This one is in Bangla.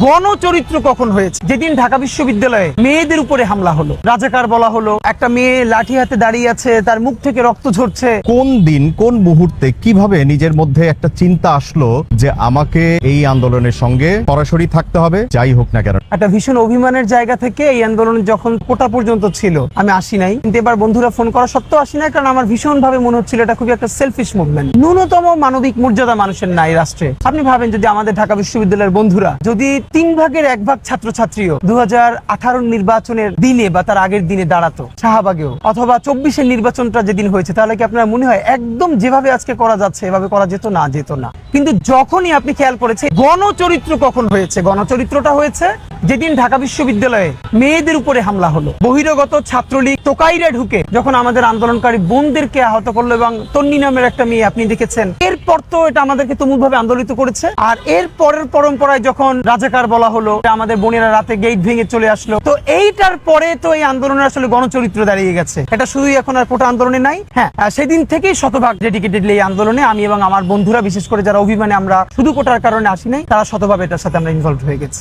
গণচরিত্র কখন হয়েছে? যেদিন ঢাকা বিশ্ববিদ্যালয়ে মেয়েদের উপরে হামলা হলো, রাজাকার বলা হলো, একটা মেয়ে লাঠি হাতে দাঁড়িয়ে আছে, তার মুখ থেকে রক্ত ঝরছে। কোন দিন কোন মুহূর্তে কিভাবে নিজের মধ্যে একটা চিন্তা আসলো যে আমাকে এই আন্দোলনের সঙ্গে সরাসরি থাকতে হবে যাই হোক না কেন? একটা ভীষণ অভিমানের জায়গা থেকে এই আন্দোলন যখন কোটা পর্যন্ত ছিল আমি আসি নাই, কিন্তু এবার বন্ধুরা ফোন করা সত্ত্বেও আসি নাই, কারণ আমার ভীষণ ভাবে মনে হচ্ছিল এটা খুবই একটা সেলফিশ মুভমেন্ট। ন্যূনতম মানবিক মর্যাদা মানুষের নাই রাষ্ট্রে। আপনি ভাবেন যদি আমাদের ঢাকা বিশ্ববিদ্যালয়ের বন্ধুরা যদি 3 ভাগের 1 ভাগ ছাত্রছাত্রীও 2018 নির্বাচনের দিনে বা তার আগের দিনে দাঁড়াতো শাহবাগেও, অথবা 24-এর নির্বাচনটা যেদিন হয়েছে, তাহলে কি আপনার মনে হয় একদম যেভাবে আজকে করা যাচ্ছে এভাবে করা যেত না? যেত না। কিন্তু যখনই আপনি খেয়াল করেছেন গণচরিত্র কখন হয়েছে? গণচরিত্রটা হয়েছে যেদিন ঢাকা বিশ্ববিদ্যালয়ে মেয়েদের উপরে হামলা হলো, বহিরাগত ছাত্রলীগ টোকাইরা ঢুকে যখন আমাদের আন্দোলনকারী বোনদেরকে আহত করলো, এবং তন্নি নামের একটা মেয়ে আপনি দেখেছেন। এরপর তো এটা আমাদেরকে তুমুলভাবে আন্দোলিত করেছে। আর এর পরের পরম্পরায় যখন রাজাকার বলা হলো, আমাদের বোনেরা রাতে গেট ভেঙে চলে আসলো, তো এইটার পরে তো এই আন্দোলনের আসলে গণচরিত্র দাঁড়িয়ে গেছে। এটা শুধুই এখন আর কোটা আন্দোলনে নাই, হ্যাঁ সেদিন থেকেই শতভাগ ডেডিকেটেডলি এই আন্দোলনে আমি এবং আমার বন্ধুরা, বিশেষ করে যারা অভিমানে আমরা শুধু কোটার কারণে আসি নাই, তারা শতভাবে এটার সাথে আমরা ইনভলভ হয়ে গেছি।